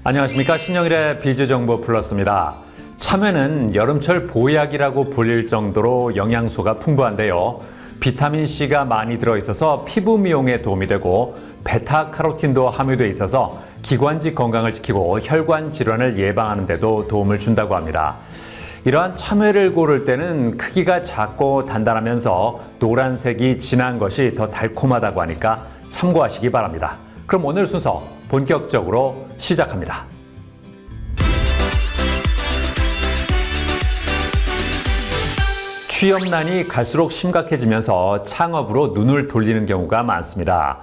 안녕하십니까. 신영일의 비즈정보 플러스입니다. 참외는 여름철 보약이라고 불릴 정도로 영양소가 풍부한데요. 비타민C가 많이 들어있어서 피부 미용에 도움이 되고 베타카로틴도 함유되어 있어서 기관지 건강을 지키고 혈관 질환을 예방하는 데도 도움을 준다고 합니다. 이러한 참외를 고를 때는 크기가 작고 단단하면서 노란색이 진한 것이 더 달콤하다고 하니까 참고하시기 바랍니다. 그럼 오늘 순서 본격적으로 시작합니다. 취업난이 갈수록 심각해지면서 창업으로 눈을 돌리는 경우가 많습니다.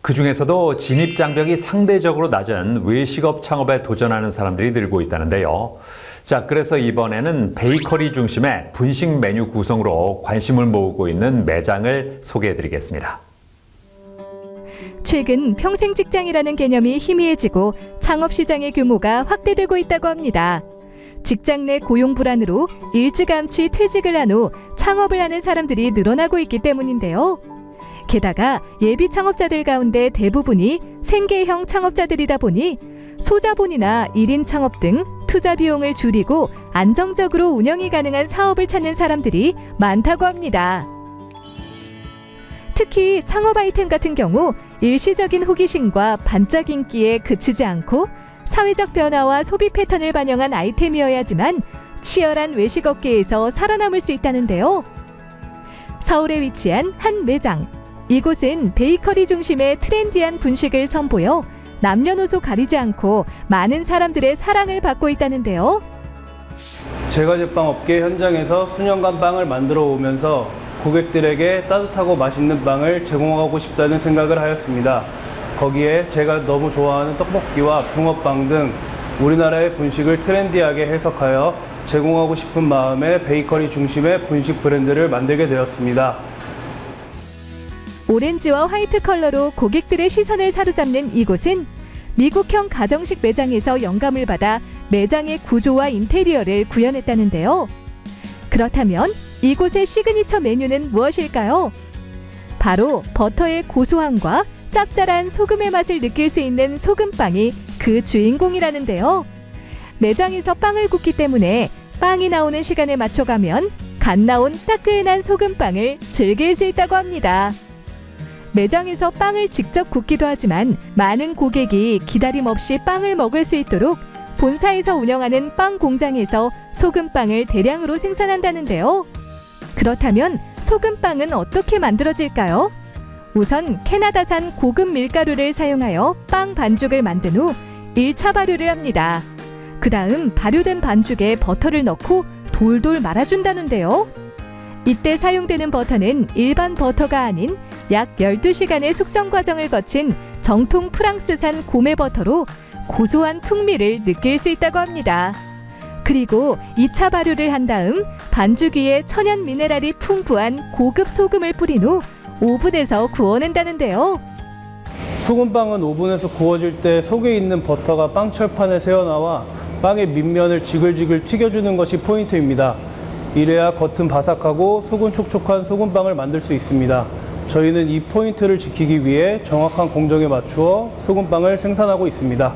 그중에서도 진입장벽이 상대적으로 낮은 외식업 창업에 도전하는 사람들이 늘고 있다는데요. 자, 그래서 이번에는 베이커리 중심의 분식 메뉴 구성으로 관심을 모으고 있는 매장을 소개해드리겠습니다. 최근 평생 직장이라는 개념이 희미해지고 창업 시장의 규모가 확대되고 있다고 합니다. 직장 내 고용 불안으로 일찌감치 퇴직을 한 후 창업을 하는 사람들이 늘어나고 있기 때문인데요. 게다가 예비 창업자들 가운데 대부분이 생계형 창업자들이다 보니 소자본이나 1인 창업 등 투자 비용을 줄이고 안정적으로 운영이 가능한 사업을 찾는 사람들이 많다고 합니다. 특히 창업 아이템 같은 경우 일시적인 호기심과 반짝 인기에 그치지 않고 사회적 변화와 소비 패턴을 반영한 아이템이어야지만 치열한 외식업계에서 살아남을 수 있다는데요. 서울에 위치한 한 매장. 이곳은 베이커리 중심의 트렌디한 분식을 선보여 남녀노소 가리지 않고 많은 사람들의 사랑을 받고 있다는데요. 제과제빵 업계 현장에서 수년간 빵을 만들어 오면서 고객들에게 따뜻하고 맛있는 빵을 제공하고 싶다는 생각을 하였습니다. 거기에 제가 너무 좋아하는 떡볶이와 붕어빵 등 우리나라의 분식을 트렌디하게 해석하여 제공하고 싶은 마음에 베이커리 중심의 분식 브랜드를 만들게 되었습니다. 오렌지와 화이트 컬러로 고객들의 시선을 사로잡는 이곳은 미국형 가정식 매장에서 영감을 받아 매장의 구조와 인테리어를 구현했다는데요. 그렇다면 이곳의 시그니처 메뉴는 무엇일까요? 바로 버터의 고소함과 짭짤한 소금의 맛을 느낄 수 있는 소금빵이 그 주인공이라는데요. 매장에서 빵을 굽기 때문에 빵이 나오는 시간에 맞춰가면 갓 나온 따끈한 소금빵을 즐길 수 있다고 합니다. 매장에서 빵을 직접 굽기도 하지만 많은 고객이 기다림 없이 빵을 먹을 수 있도록 본사에서 운영하는 빵 공장에서 소금빵을 대량으로 생산한다는데요. 그렇다면 소금빵은 어떻게 만들어질까요? 우선 캐나다산 고급 밀가루를 사용하여 빵 반죽을 만든 후 1차 발효를 합니다. 그 다음 발효된 반죽에 버터를 넣고 돌돌 말아준다는데요. 이때 사용되는 버터는 일반 버터가 아닌 약 12시간의 숙성 과정을 거친 정통 프랑스산 고메 버터로 고소한 풍미를 느낄 수 있다고 합니다. 그리고 2차 발효를 한 다음 반죽 위에 천연 미네랄이 풍부한 고급 소금을 뿌린 후 오븐에서 구워낸다는데요. 소금빵은 오븐에서 구워질 때 속에 있는 버터가 빵철판에 새어나와 빵의 밑면을 지글지글 튀겨주는 것이 포인트입니다. 이래야 겉은 바삭하고 속은 촉촉한 소금빵을 만들 수 있습니다. 저희는 이 포인트를 지키기 위해 정확한 공정에 맞추어 소금빵을 생산하고 있습니다.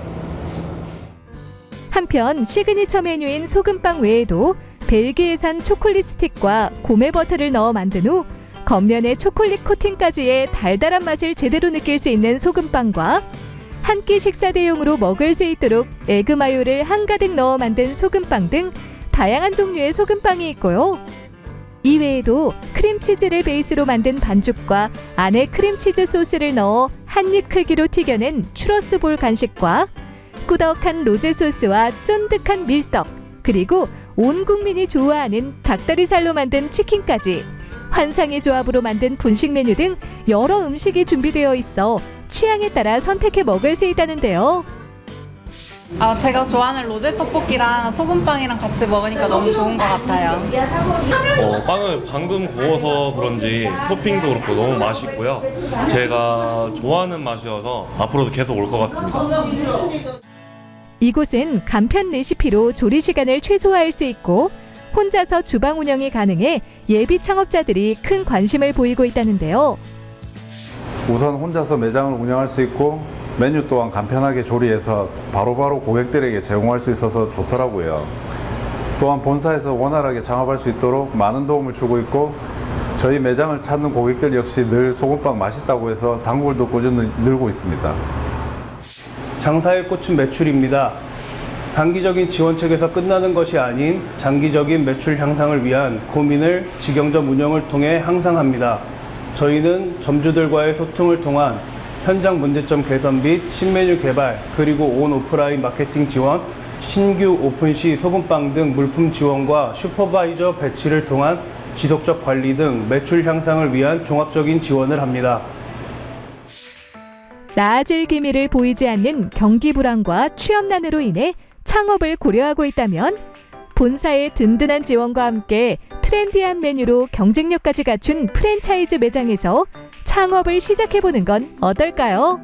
한편 시그니처 메뉴인 소금빵 외에도 벨기에산 초콜릿 스틱과 고메 버터를 넣어 만든 후 겉면에 초콜릿 코팅까지의 달달한 맛을 제대로 느낄 수 있는 소금빵과 한 끼 식사 대용으로 먹을 수 있도록 에그 마요를 한가득 넣어 만든 소금빵 등 다양한 종류의 소금빵이 있고요. 이외에도 크림치즈를 베이스로 만든 반죽과 안에 크림치즈 소스를 넣어 한입 크기로 튀겨낸 추러스 볼 간식과 꾸덕한 로제 소스와 쫀득한 밀떡, 그리고 온 국민이 좋아하는 닭다리살로 만든 치킨까지 환상의 조합으로 만든 분식 메뉴 등 여러 음식이 준비되어 있어 취향에 따라 선택해 먹을 수 있다는데요. 제가 좋아하는 로제 떡볶이랑 소금빵이랑 같이 먹으니까 너무 좋은 것 같아요. 빵을 방금 구워서 그런지 토핑도 그렇고 너무 맛있고요. 제가 좋아하는 맛이어서 앞으로도 계속 올 것 같습니다. 이곳은 간편 레시피로 조리 시간을 최소화할 수 있고 혼자서 주방 운영이 가능해 예비 창업자들이 큰 관심을 보이고 있다는데요. 우선 혼자서 매장을 운영할 수 있고 메뉴 또한 간편하게 조리해서 바로바로 고객들에게 제공할 수 있어서 좋더라고요. 또한 본사에서 원활하게 창업할 수 있도록 많은 도움을 주고 있고 저희 매장을 찾는 고객들 역시 늘 소금빵 맛있다고 해서 단골도 꾸준히 늘고 있습니다. 장사의 꽃은 매출입니다. 단기적인 지원책에서 끝나는 것이 아닌 장기적인 매출 향상을 위한 고민을 직영점 운영을 통해 항상 합니다. 저희는 점주들과의 소통을 통한 현장 문제점 개선 및 신메뉴 개발, 그리고 온 오프라인 마케팅 지원, 신규 오픈 시 소금빵 등 물품 지원과 슈퍼바이저 배치를 통한 지속적 관리 등 매출 향상을 위한 종합적인 지원을 합니다. 나아질 기미를 보이지 않는 경기 불황과 취업난으로 인해 창업을 고려하고 있다면 본사의 든든한 지원과 함께 트렌디한 메뉴로 경쟁력까지 갖춘 프랜차이즈 매장에서 창업을 시작해보는 건 어떨까요?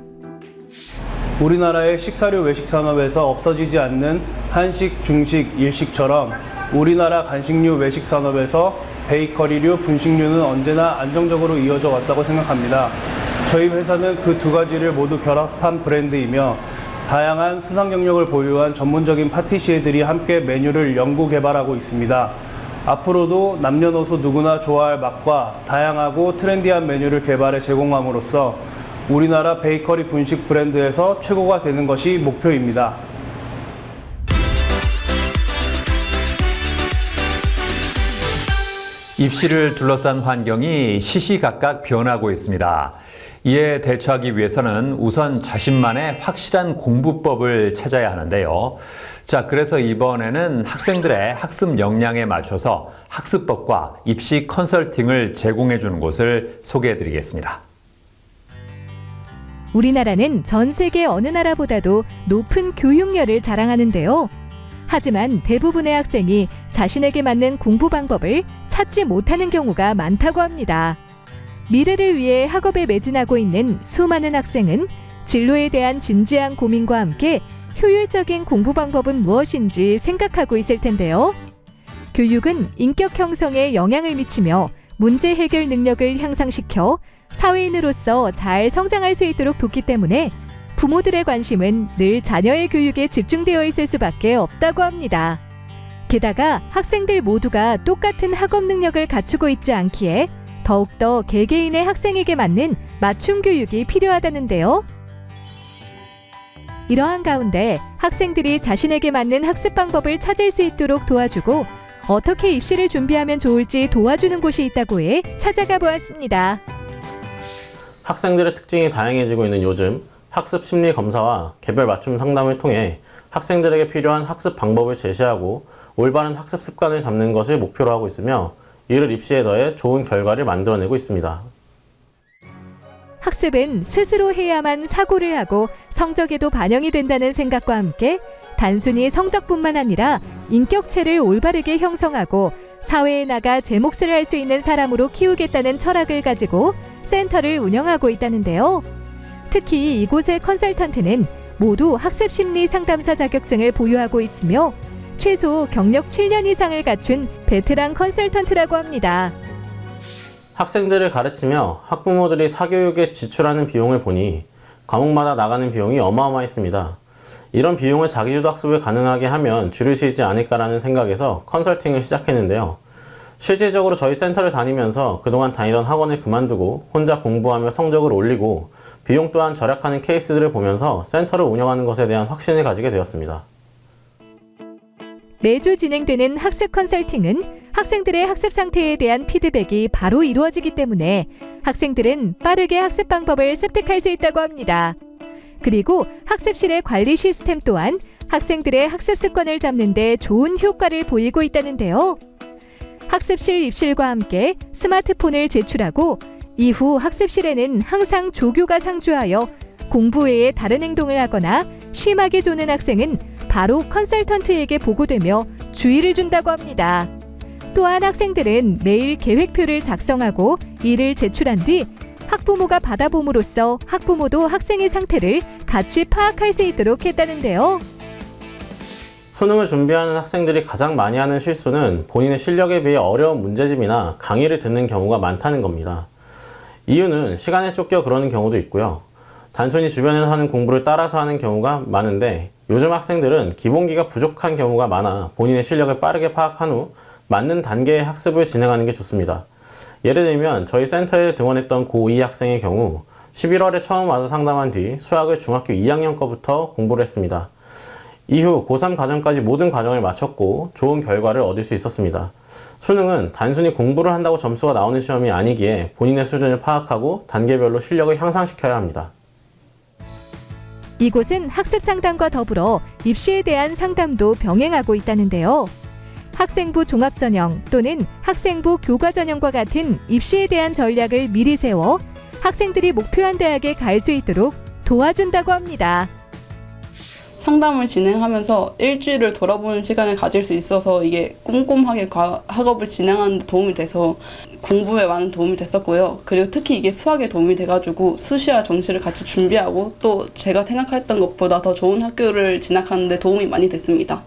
우리나라의 식사류 외식 산업에서 없어지지 않는 한식, 중식, 일식처럼 우리나라 간식류 외식 산업에서 베이커리류, 분식류는 언제나 안정적으로 이어져 왔다고 생각합니다. 저희 회사는 그 두 가지를 모두 결합한 브랜드이며 다양한 수상 경력을 보유한 전문적인 파티시에들이 함께 메뉴를 연구 개발하고 있습니다. 앞으로도 남녀노소 누구나 좋아할 맛과 다양하고 트렌디한 메뉴를 개발해 제공함으로써 우리나라 베이커리 분식 브랜드에서 최고가 되는 것이 목표입니다. 입시를 둘러싼 환경이 시시각각 변하고 있습니다. 이에 대처하기 위해서는 우선 자신만의 확실한 공부법을 찾아야 하는데요. 자, 그래서 이번에는 학생들의 학습 역량에 맞춰서 학습법과 입시 컨설팅을 제공해 주는 곳을 소개해 드리겠습니다. 우리나라는 전 세계 어느 나라보다도 높은 교육열을 자랑하는데요. 하지만 대부분의 학생이 자신에게 맞는 공부 방법을 찾지 못하는 경우가 많다고 합니다. 미래를 위해 학업에 매진하고 있는 수많은 학생은 진로에 대한 진지한 고민과 함께 효율적인 공부 방법은 무엇인지 생각하고 있을 텐데요. 교육은 인격 형성에 영향을 미치며 문제 해결 능력을 향상시켜 사회인으로서 잘 성장할 수 있도록 돕기 때문에 부모들의 관심은 늘 자녀의 교육에 집중되어 있을 수밖에 없다고 합니다. 게다가 학생들 모두가 똑같은 학업 능력을 갖추고 있지 않기에 더욱더 개개인의 학생에게 맞는 맞춤 교육이 필요하다는데요. 이러한 가운데 학생들이 자신에게 맞는 학습 방법을 찾을 수 있도록 도와주고 어떻게 입시를 준비하면 좋을지 도와주는 곳이 있다고 해 찾아가 보았습니다. 학생들의 특징이 다양해지고 있는 요즘 학습 심리 검사와 개별 맞춤 상담을 통해 학생들에게 필요한 학습 방법을 제시하고 올바른 학습 습관을 잡는 것을 목표로 하고 있으며 이를 입시에 더해 좋은 결과를 만들어내고 있습니다. 학습은 스스로 해야만 사고를 하고 성적에도 반영이 된다는 생각과 함께 단순히 성적뿐만 아니라 인격체를 올바르게 형성하고 사회에 나가 제 몫을 할 수 있는 사람으로 키우겠다는 철학을 가지고 센터를 운영하고 있다는데요. 특히 이곳의 컨설턴트는 모두 학습 심리 상담사 자격증을 보유하고 있으며 최소 경력 7년 이상을 갖춘 베테랑 컨설턴트라고 합니다. 학생들을 가르치며 학부모들이 사교육에 지출하는 비용을 보니 과목마다 나가는 비용이 어마어마했습니다. 이런 비용을 자기주도 학습을 가능하게 하면 줄일 수 있지 않을까라는 생각에서 컨설팅을 시작했는데요. 실질적으로 저희 센터를 다니면서 그동안 다니던 학원을 그만두고 혼자 공부하며 성적을 올리고 비용 또한 절약하는 케이스들을 보면서 센터를 운영하는 것에 대한 확신을 가지게 되었습니다. 매주 진행되는 학습 컨설팅은 학생들의 학습 상태에 대한 피드백이 바로 이루어지기 때문에 학생들은 빠르게 학습 방법을 습득할 수 있다고 합니다. 그리고 학습실의 관리 시스템 또한 학생들의 학습 습관을 잡는 데 좋은 효과를 보이고 있다는데요. 학습실 입실과 함께 스마트폰을 제출하고 이후 학습실에는 항상 조교가 상주하여 공부 외에 다른 행동을 하거나 심하게 조는 학생은 바로 컨설턴트에게 보고되며 주의를 준다고 합니다. 또한 학생들은 매일 계획표를 작성하고 이를 제출한 뒤 학부모가 받아봄으로써 학부모도 학생의 상태를 같이 파악할 수 있도록 했다는데요. 수능을 준비하는 학생들이 가장 많이 하는 실수는 본인의 실력에 비해 어려운 문제집이나 강의를 듣는 경우가 많다는 겁니다. 이유는 시간에 쫓겨 그러는 경우도 있고요. 단순히 주변에서 하는 공부를 따라서 하는 경우가 많은데 요즘 학생들은 기본기가 부족한 경우가 많아 본인의 실력을 빠르게 파악한 후 맞는 단계의 학습을 진행하는 게 좋습니다. 예를 들면 저희 센터에 등원했던 고2 학생의 경우 11월에 처음 와서 상담한 뒤 수학을 중학교 2학년 거부터 공부를 했습니다. 이후 고3 과정까지 모든 과정을 마쳤고 좋은 결과를 얻을 수 있었습니다. 수능은 단순히 공부를 한다고 점수가 나오는 시험이 아니기에 본인의 수준을 파악하고 단계별로 실력을 향상시켜야 합니다. 이곳은 학습 상담과 더불어 입시에 대한 상담도 병행하고 있다는데요. 학생부 종합전형 또는 학생부 교과전형과 같은 입시에 대한 전략을 미리 세워 학생들이 목표한 대학에 갈 수 있도록 도와준다고 합니다. 상담을 진행하면서 일주일을 돌아보는 시간을 가질 수 있어서 이게 꼼꼼하게 학업을 진행하는 데 도움이 돼서 공부에 많은 도움이 됐었고요. 그리고 특히 이게 수학에 도움이 돼가지고 수시와 정시를 같이 준비하고 또 제가 생각했던 것보다 더 좋은 학교를 진학하는 데 도움이 많이 됐습니다.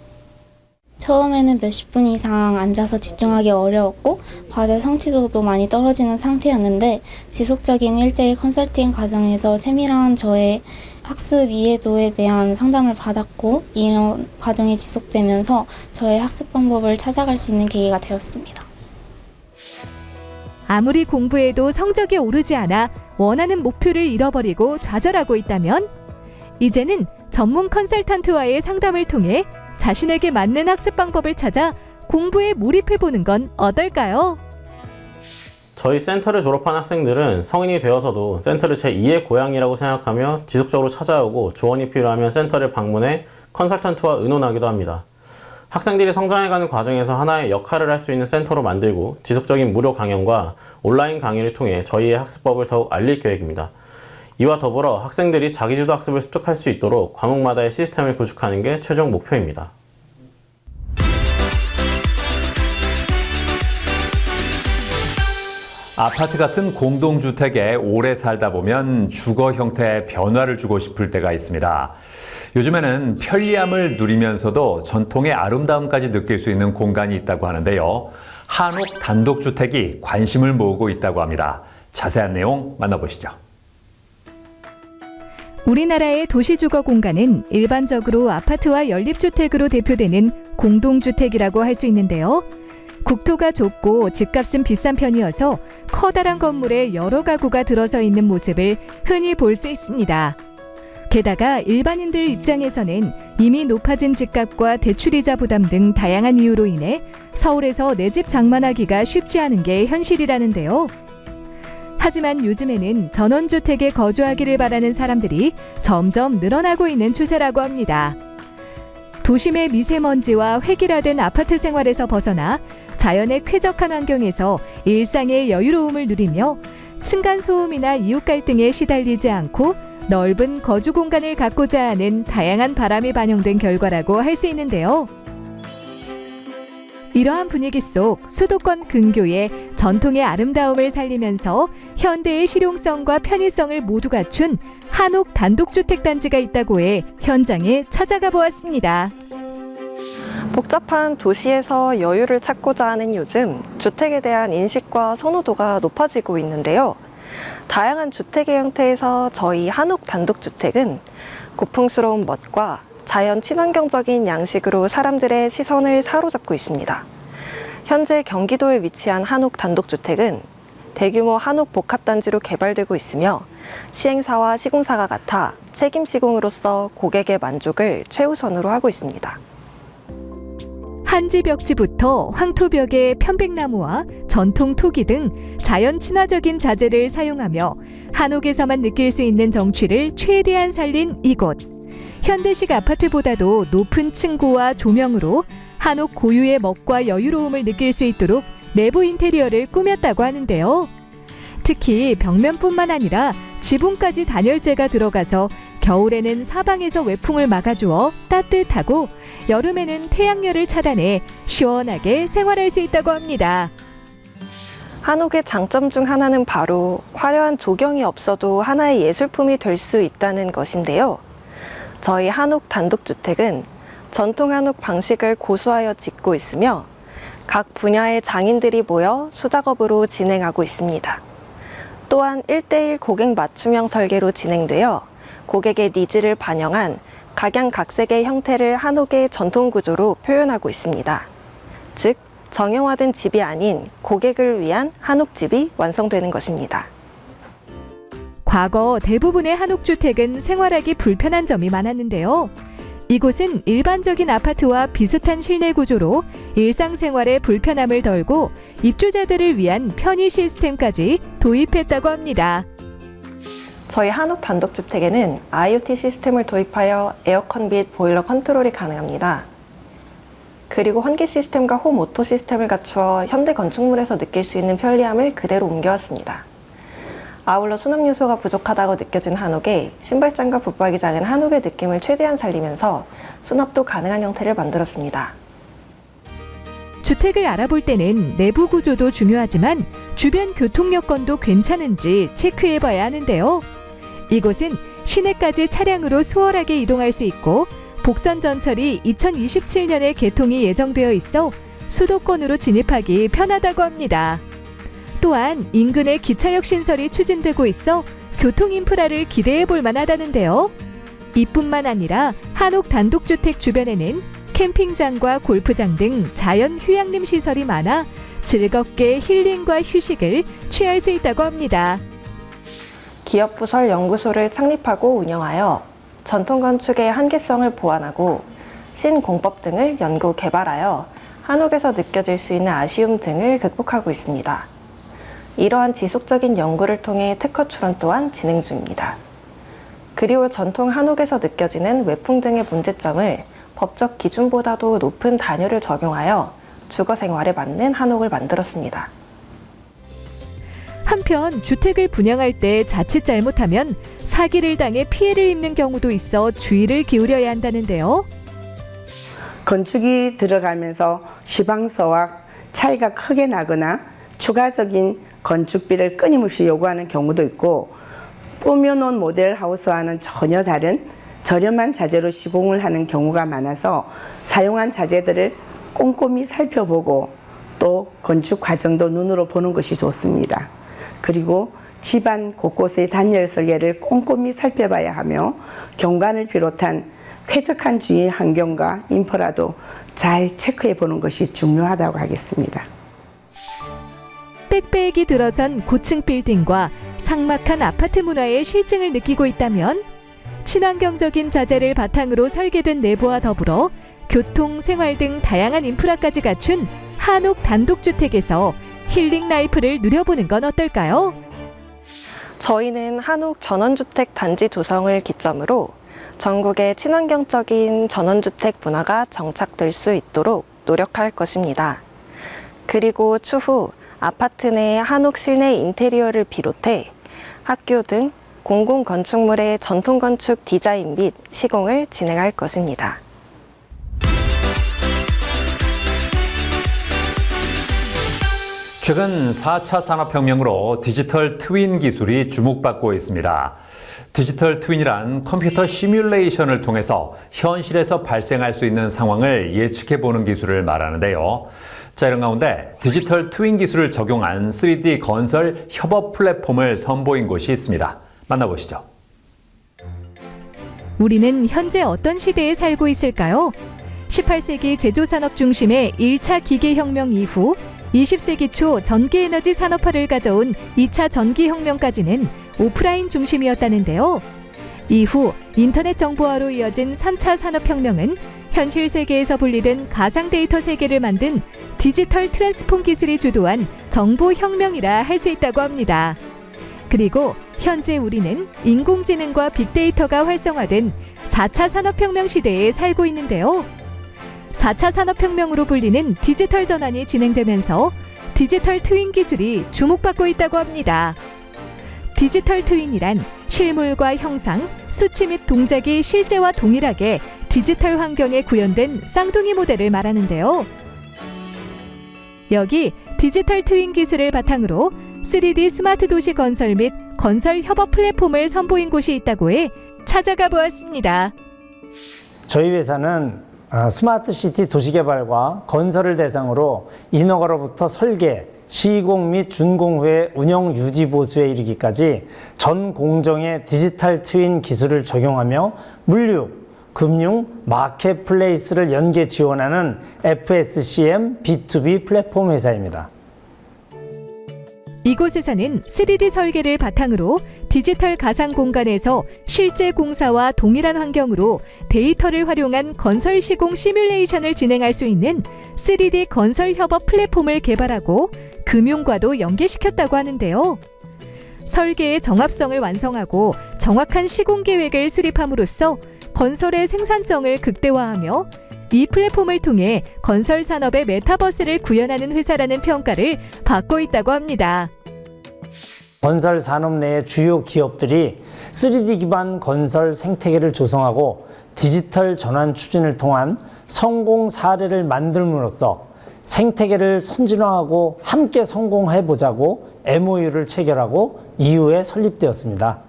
처음에는 몇십 분 이상 앉아서 집중하기 어려웠고 과제 성취도도 많이 떨어지는 상태였는데 지속적인 1대1 컨설팅 과정에서 세밀한 저의 학습 이해도에 대한 상담을 받았고 이런 과정이 지속되면서 저의 학습 방법을 찾아갈 수 있는 계기가 되었습니다. 아무리 공부해도 성적이 오르지 않아 원하는 목표를 잃어버리고 좌절하고 있다면 이제는 전문 컨설턴트와의 상담을 통해 자신에게 맞는 학습 방법을 찾아 공부에 몰입해보는 건 어떨까요? 저희 센터를 졸업한 학생들은 성인이 되어서도 센터를 제2의 고향이라고 생각하며 지속적으로 찾아오고 조언이 필요하면 센터를 방문해 컨설턴트와 의논하기도 합니다. 학생들이 성장해가는 과정에서 하나의 역할을 할 수 있는 센터로 만들고 지속적인 무료 강연과 온라인 강의를 통해 저희의 학습법을 더욱 알릴 계획입니다. 이와 더불어 학생들이 자기주도 학습을 습득할 수 있도록 과목마다의 시스템을 구축하는 게 최종 목표입니다. 아파트 같은 공동주택에 오래 살다 보면 주거 형태에 변화를 주고 싶을 때가 있습니다. 요즘에는 편리함을 누리면서도 전통의 아름다움까지 느낄 수 있는 공간이 있다고 하는데요. 한옥 단독주택이 관심을 모으고 있다고 합니다. 자세한 내용 만나보시죠. 우리나라의 도시주거 공간은 일반적으로 아파트와 연립주택으로 대표되는 공동주택이라고 할 수 있는데요. 국토가 좁고 집값은 비싼 편이어서 커다란 건물에 여러 가구가 들어서 있는 모습을 흔히 볼 수 있습니다. 게다가 일반인들 입장에서는 이미 높아진 집값과 대출이자 부담 등 다양한 이유로 인해 서울에서 내 집 장만하기가 쉽지 않은 게 현실이라는데요. 하지만 요즘에는 전원주택에 거주하기를 바라는 사람들이 점점 늘어나고 있는 추세라고 합니다. 도심의 미세먼지와 획일화된 아파트 생활에서 벗어나 자연의 쾌적한 환경에서 일상의 여유로움을 누리며 층간소음이나 이웃 갈등에 시달리지 않고 넓은 거주 공간을 갖고자 하는 다양한 바람이 반영된 결과라고 할 수 있는데요. 이러한 분위기 속 수도권 근교의 전통의 아름다움을 살리면서 현대의 실용성과 편의성을 모두 갖춘 한옥 단독주택 단지가 있다고 해 현장에 찾아가 보았습니다. 복잡한 도시에서 여유를 찾고자 하는 요즘 주택에 대한 인식과 선호도가 높아지고 있는데요. 다양한 주택의 형태에서 저희 한옥 단독주택은 고풍스러운 멋과 자연 친환경적인 양식으로 사람들의 시선을 사로잡고 있습니다. 현재 경기도에 위치한 한옥 단독주택은 대규모 한옥 복합단지로 개발되고 있으며 시행사와 시공사가 같아 책임 시공으로서 고객의 만족을 최우선으로 하고 있습니다. 한지 벽지부터 황토벽에 편백나무와 전통 토기 등 자연 친화적인 자재를 사용하며 한옥에서만 느낄 수 있는 정취를 최대한 살린 이곳. 현대식 아파트보다도 높은 층고와 조명으로 한옥 고유의 멋과 여유로움을 느낄 수 있도록 내부 인테리어를 꾸몄다고 하는데요. 특히 벽면뿐만 아니라 지붕까지 단열재가 들어가서 겨울에는 사방에서 외풍을 막아주어 따뜻하고 여름에는 태양열을 차단해 시원하게 생활할 수 있다고 합니다. 한옥의 장점 중 하나는 바로 화려한 조경이 없어도 하나의 예술품이 될 수 있다는 것인데요. 저희 한옥 단독주택은 전통 한옥 방식을 고수하여 짓고 있으며 각 분야의 장인들이 모여 수작업으로 진행하고 있습니다. 또한 1:1 고객 맞춤형 설계로 진행되어 고객의 니즈를 반영한 각양각색의 형태를 한옥의 전통 구조로 표현하고 있습니다. 즉, 정형화된 집이 아닌 고객을 위한 한옥집이 완성되는 것입니다. 과거 대부분의 한옥주택은 생활하기 불편한 점이 많았는데요. 이곳은 일반적인 아파트와 비슷한 실내 구조로 일상생활의 불편함을 덜고 입주자들을 위한 편의 시스템까지 도입했다고 합니다. 저희 한옥 단독주택에는 IoT 시스템을 도입하여 에어컨 및 보일러 컨트롤이 가능합니다. 그리고 환기 시스템과 홈 오토 시스템을 갖추어 현대 건축물에서 느낄 수 있는 편리함을 그대로 옮겨왔습니다. 아울러 수납 요소가 부족하다고 느껴진 한옥에 신발장과 붙박이 작은 한옥의 느낌을 최대한 살리면서 수납도 가능한 형태를 만들었습니다. 주택을 알아볼 때는 내부 구조도 중요하지만 주변 교통 여건도 괜찮은지 체크해봐야 하는데요. 이곳은 시내까지 차량으로 수월하게 이동할 수 있고 복선 전철이 2027년에 개통이 예정되어 있어 수도권으로 진입하기 편하다고 합니다. 또한 인근에 기차역 신설이 추진되고 있어 교통 인프라를 기대해 볼 만하다는데요. 이뿐만 아니라 한옥 단독주택 주변에는 캠핑장과 골프장 등 자연 휴양림 시설이 많아 즐겁게 힐링과 휴식을 취할 수 있다고 합니다. 기업부설 연구소를 창립하고 운영하여 전통 건축의 한계성을 보완하고 신공법 등을 연구 개발하여 한옥에서 느껴질 수 있는 아쉬움 등을 극복하고 있습니다. 이러한 지속적인 연구를 통해 특허 출원 또한 진행 중입니다. 그리고 전통 한옥에서 느껴지는 외풍 등의 문제점을 법적 기준보다도 높은 단열을 적용하여 주거 생활에 맞는 한옥을 만들었습니다. 한편 주택을 분양할 때 자칫 잘못하면 사기를 당해 피해를 입는 경우도 있어 주의를 기울여야 한다는데요. 건축이 들어가면서 시방서와 차이가 크게 나거나 추가적인 건축비를 끊임없이 요구하는 경우도 있고 꾸며놓은 모델 하우스와는 전혀 다른 저렴한 자재로 시공을 하는 경우가 많아서 사용한 자재들을 꼼꼼히 살펴보고 또 건축 과정도 눈으로 보는 것이 좋습니다. 그리고 집안 곳곳의 단열 설계를 꼼꼼히 살펴봐야 하며 경관을 비롯한 쾌적한 주위 환경과 인프라도 잘 체크해 보는 것이 중요하다고 하겠습니다. 빽빽이 들어선 고층 빌딩과 삭막한 아파트 문화의 실증을 느끼고 있다면 친환경적인 자재를 바탕으로 설계된 내부와 더불어 교통, 생활 등 다양한 인프라까지 갖춘 한옥 단독주택에서 힐링 라이프를 누려보는 건 어떨까요? 저희는 한옥 전원주택 단지 조성을 기점으로 전국에 친환경적인 전원주택 문화가 정착될 수 있도록 노력할 것입니다. 그리고 추후 아파트 내 한옥 실내 인테리어를 비롯해 학교 등 공공건축물의 전통건축 디자인 및 시공을 진행할 것입니다. 최근 4차 산업혁명으로 디지털 트윈 기술이 주목받고 있습니다. 디지털 트윈이란 컴퓨터 시뮬레이션을 통해서 현실에서 발생할 수 있는 상황을 예측해보는 기술을 말하는데요. 자, 이런 가운데 디지털 트윈 기술을 적용한 3D 건설 협업 플랫폼을 선보인 곳이 있습니다. 만나보시죠. 우리는 현재 어떤 시대에 살고 있을까요? 18세기 제조산업 중심의 1차 기계혁명 이후 20세기 초 전기에너지 산업화를 가져온 2차 전기혁명까지는 오프라인 중심이었다는데요. 이후 인터넷 정보화로 이어진 3차 산업혁명은 현실 세계에서 분리된 가상 데이터 세계를 만든 디지털 트랜스폼 기술이 주도한 정보혁명이라 할 수 있다고 합니다. 그리고 현재 우리는 인공지능과 빅데이터가 활성화된 4차 산업혁명 시대에 살고 있는데요. 4차 산업혁명으로 불리는 디지털 전환이 진행되면서 디지털 트윈 기술이 주목받고 있다고 합니다. 디지털 트윈이란 실물과 형상, 수치 및 동작이 실제와 동일하게 디지털 환경에 구현된 쌍둥이 모델을 말하는데요. 여기 디지털 트윈 기술을 바탕으로 3D 스마트 도시 건설 및 건설 협업 플랫폼을 선보인 곳이 있다고 해 찾아가 보았습니다. 저희 회사는 스마트 시티 도시개발과 건설을 대상으로 인허가로부터 설계, 시공 및 준공 후의 운영 유지 보수에 이르기까지 전 공정의 디지털 트윈 기술을 적용하며 물류, 금융, 마켓플레이스를 연계 지원하는 FSCM B2B 플랫폼 회사입니다. 이곳에서는 3D 설계를 바탕으로 디지털 가상 공간에서 실제 공사와 동일한 환경으로 데이터를 활용한 건설 시공 시뮬레이션을 진행할 수 있는 3D 건설 협업 플랫폼을 개발하고 금융과도 연계시켰다고 하는데요. 설계의 정합성을 완성하고 정확한 시공 계획을 수립함으로써 건설의 생산성을 극대화하며 이 플랫폼을 통해 건설 산업의 메타버스를 구현하는 회사라는 평가를 받고 있다고 합니다. 건설 산업 내의 주요 기업들이 3D 기반 건설 생태계를 조성하고 디지털 전환 추진을 통한 성공 사례를 만들므로써 생태계를 선진화하고 함께 성공해보자고 MOU를 체결하고 이후에 설립되었습니다.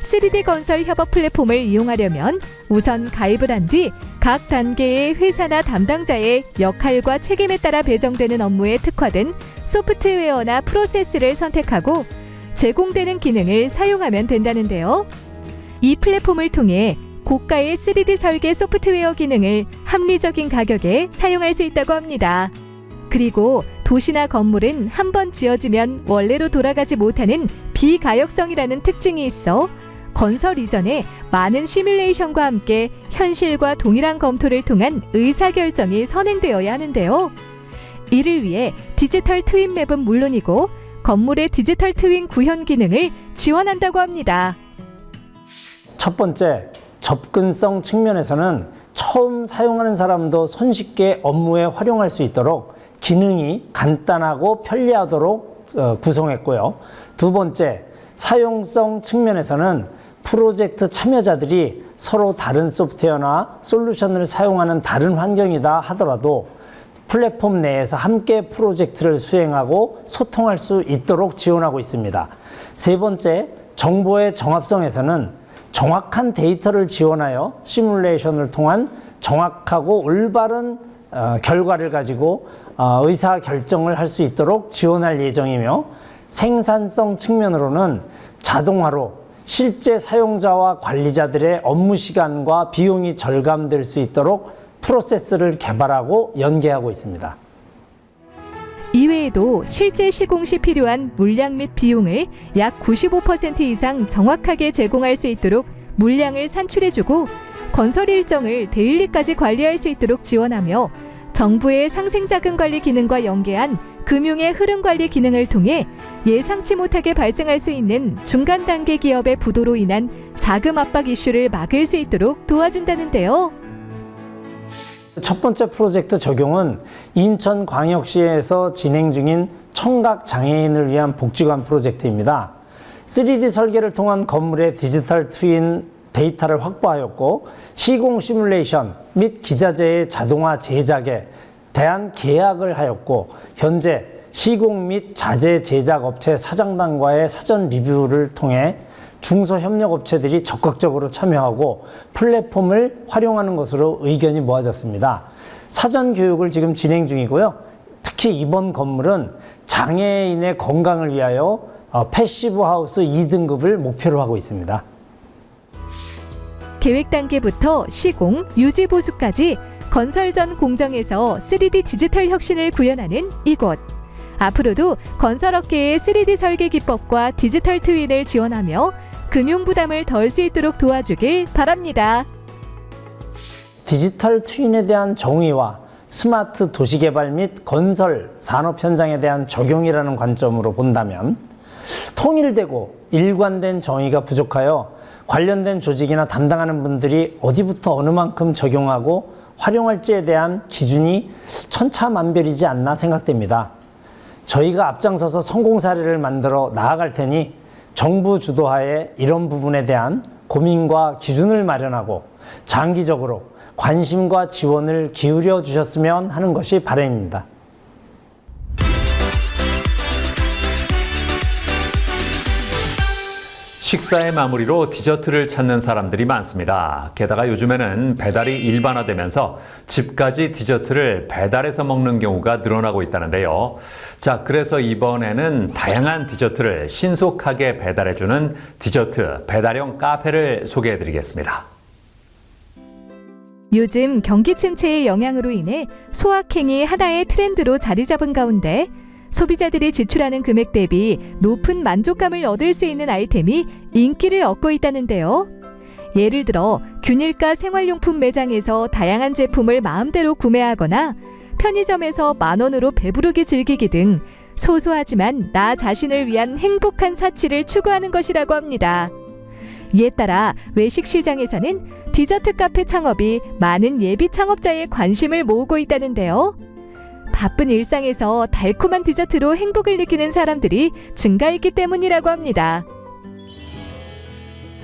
3D 건설 협업 플랫폼을 이용하려면 우선 가입을 한 뒤 각 단계의 회사나 담당자의 역할과 책임에 따라 배정되는 업무에 특화된 소프트웨어나 프로세스를 선택하고 제공되는 기능을 사용하면 된다는데요. 이 플랫폼을 통해 고가의 3D 설계 소프트웨어 기능을 합리적인 가격에 사용할 수 있다고 합니다. 그리고 도시나 건물은 한 번 지어지면 원래로 돌아가지 못하는 비가역성이라는 특징이 있어 건설 이전에 많은 시뮬레이션과 함께 현실과 동일한 검토를 통한 의사결정이 선행되어야 하는데요. 이를 위해 디지털 트윈 맵은 물론이고 건물의 디지털 트윈 구현 기능을 지원한다고 합니다. 첫 번째, 접근성 측면에서는 처음 사용하는 사람도 손쉽게 업무에 활용할 수 있도록 기능이 간단하고 편리하도록 구성했고요. 두 번째, 사용성 측면에서는 프로젝트 참여자들이 서로 다른 소프트웨어나 솔루션을 사용하는 다른 환경이다 하더라도 플랫폼 내에서 함께 프로젝트를 수행하고 소통할 수 있도록 지원하고 있습니다. 세 번째, 정보의 정합성에서는 정확한 데이터를 지원하여 시뮬레이션을 통한 정확하고 올바른 결과를 가지고 의사결정을 할 수 있도록 지원할 예정이며 생산성 측면으로는 자동화로 실제 사용자와 관리자들의 업무 시간과 비용이 절감될 수 있도록 프로세스를 개발하고 연계하고 있습니다. 이외에도 실제 시공 시 필요한 물량 및 비용을 약 95% 이상 정확하게 제공할 수 있도록 물량을 산출해주고 건설 일정을 데일리까지 관리할 수 있도록 지원하며 정부의 상생자금 관리 기능과 연계한 금융의 흐름 관리 기능을 통해 예상치 못하게 발생할 수 있는 중간 단계 기업의 부도로 인한 자금 압박 이슈를 막을 수 있도록 도와준다는데요. 첫 번째 프로젝트 적용은 인천광역시에서 진행 중인 청각장애인을 위한 복지관 프로젝트입니다. 3D 설계를 통한 건물의 디지털 트윈 데이터를 확보하였고 시공 시뮬레이션 및 기자재의 자동화 제작에 대한 계약을 하였고 현재 시공 및 자재 제작 업체 사장단과의 사전 리뷰를 통해 중소협력업체들이 적극적으로 참여하고 플랫폼을 활용하는 것으로 의견이 모아졌습니다. 사전 교육을 지금 진행 중이고요. 특히 이번 건물은 장애인의 건강을 위하여 패시브 하우스 2등급을 목표로 하고 있습니다. 계획 단계부터 시공, 유지 보수까지 건설 전 공정에서 3D 디지털 혁신을 구현하는 이곳. 앞으로도 건설업계의 3D 설계 기법과 디지털 트윈을 지원하며 금융 부담을 덜 수 있도록 도와주길 바랍니다. 디지털 트윈에 대한 정의와 스마트 도시 개발 및 건설 산업 현장에 대한 적용이라는 관점으로 본다면 통일되고 일관된 정의가 부족하여 관련된 조직이나 담당하는 분들이 어디부터 어느 만큼 적용하고 활용할지에 대한 기준이 천차만별이지 않나 생각됩니다. 저희가 앞장서서 성공 사례를 만들어 나아갈 테니 정부 주도하에 이런 부분에 대한 고민과 기준을 마련하고 장기적으로 관심과 지원을 기울여 주셨으면 하는 것이 바람입니다. 식사의 마무리로 디저트를 찾는 사람들이 많습니다. 게다가 요즘에는 배달이 일반화되면서 집까지 디저트를 배달해서 먹는 경우가 늘어나고 있다는데요. 자, 그래서 이번에는 다양한 디저트를 신속하게 배달해주는 디저트 배달형 카페를 소개해드리겠습니다. 요즘 경기 침체의 영향으로 인해 소확행이 하나의 트렌드로 자리 잡은 가운데 소비자들이 지출하는 금액 대비 높은 만족감을 얻을 수 있는 아이템이 인기를 얻고 있다는데요. 예를 들어 균일가 생활용품 매장에서 다양한 제품을 마음대로 구매하거나 편의점에서 만원으로 배부르게 즐기기 등 소소하지만 나 자신을 위한 행복한 사치를 추구하는 것이라고 합니다. 이에 따라 외식 시장에서는 디저트 카페 창업이 많은 예비 창업자의 관심을 모으고 있다는데요. 바쁜 일상에서 달콤한 디저트로 행복을 느끼는 사람들이 증가했기 때문이라고 합니다.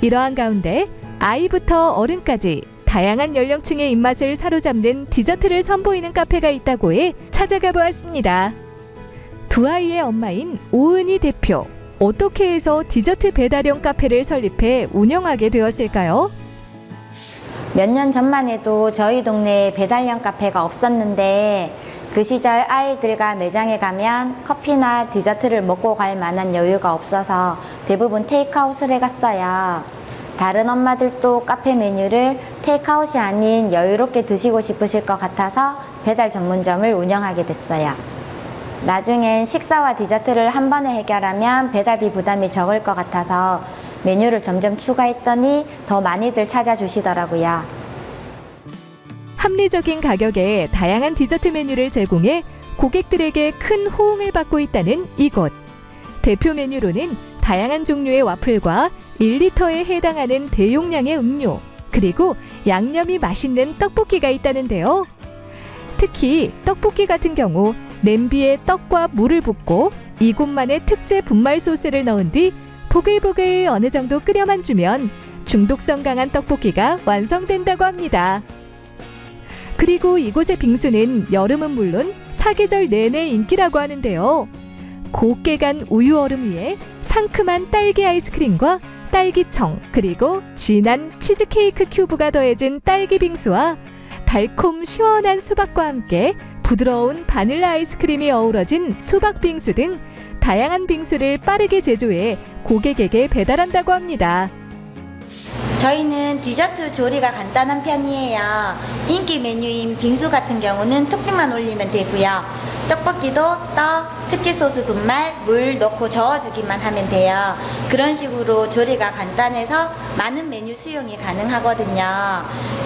이러한 가운데 아이부터 어른까지 다양한 연령층의 입맛을 사로잡는 디저트를 선보이는 카페가 있다고 해 찾아가 보았습니다. 두 아이의 엄마인 오은희 대표. 어떻게 해서 디저트 배달형 카페를 설립해 운영하게 되었을까요? 몇 년 전만 해도 저희 동네에 배달형 카페가 없었는데 그 시절 아이들과 매장에 가면 커피나 디저트를 먹고 갈 만한 여유가 없어서 대부분 테이크아웃을 해갔어요. 다른 엄마들도 카페 메뉴를 테이크아웃이 아닌 여유롭게 드시고 싶으실 것 같아서 배달 전문점을 운영하게 됐어요. 나중엔 식사와 디저트를 한 번에 해결하면 배달비 부담이 적을 것 같아서 메뉴를 점점 추가했더니 더 많이들 찾아주시더라고요. 합리적인 가격에 다양한 디저트 메뉴를 제공해 고객들에게 큰 호응을 받고 있다는 이곳. 대표 메뉴로는 다양한 종류의 와플과 1리터에 해당하는 대용량의 음료, 그리고 양념이 맛있는 떡볶이가 있다는데요. 특히 떡볶이 같은 경우 냄비에 떡과 물을 붓고 이곳만의 특제 분말 소스를 넣은 뒤 보글보글 어느 정도 끓여만 주면 중독성 강한 떡볶이가 완성된다고 합니다. 그리고 이곳의 빙수는 여름은 물론 사계절 내내 인기라고 하는데요. 곱게 간 우유 얼음 위에 상큼한 딸기 아이스크림과 딸기청, 그리고 진한 치즈케이크 큐브가 더해진 딸기 빙수와 달콤 시원한 수박과 함께 부드러운 바닐라 아이스크림이 어우러진 수박 빙수 등 다양한 빙수를 빠르게 제조해 고객에게 배달한다고 합니다. 저희는 디저트 조리가 간단한 편이에요. 인기 메뉴인 빙수 같은 경우는 토핑만 올리면 되고요. 떡볶이도 떡, 특제 소스 분말, 물 넣고 저어주기만 하면 돼요. 그런 식으로 조리가 간단해서 많은 메뉴 수용이 가능하거든요.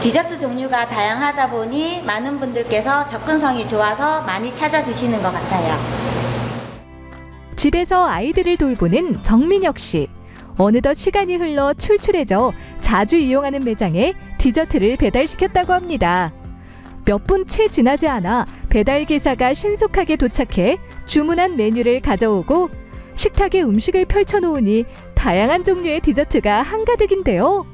디저트 종류가 다양하다 보니 많은 분들께서 접근성이 좋아서 많이 찾아주시는 것 같아요. 집에서 아이들을 돌보는 정민혁 씨. 어느덧 시간이 흘러 출출해져 자주 이용하는 매장에 디저트를 배달시켰다고 합니다. 몇 분 채 지나지 않아 배달기사가 신속하게 도착해 주문한 메뉴를 가져오고 식탁에 음식을 펼쳐놓으니 다양한 종류의 디저트가 한가득인데요.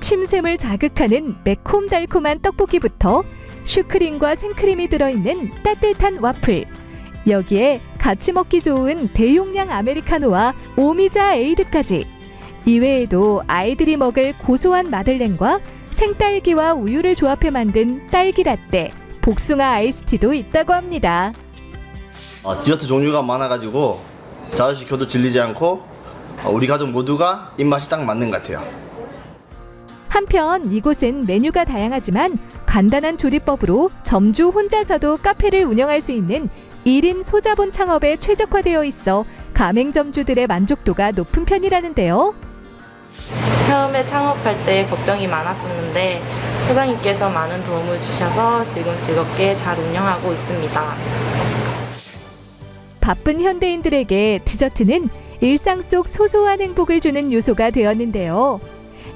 침샘을 자극하는 매콤달콤한 떡볶이부터 슈크림과 생크림이 들어있는 따뜻한 와플, 여기에 같이 먹기 좋은 대용량 아메리카노와 오미자 에이드까지, 이외에도 아이들이 먹을 고소한 마들렌과 생딸기와 우유를 조합해 만든 딸기 라떼, 복숭아 아이스티도 있다고 합니다. 디저트 종류가 많아가지고 자주시켜도 질리지 않고 우리 가족 모두가 입맛이 딱 맞는 것 같아요. 한편 이곳은 메뉴가 다양하지만 간단한 조리법으로 점주 혼자서도 카페를 운영할 수 있는 1인 소자본 창업에 최적화되어 있어 가맹점주들의 만족도가 높은 편이라는데요. 처음에 창업할 때 걱정이 많았었는데 사장님께서 많은 도움을 주셔서 지금 즐겁게 잘 운영하고 있습니다. 바쁜 현대인들에게 디저트는 일상 속 소소한 행복을 주는 요소가 되었는데요.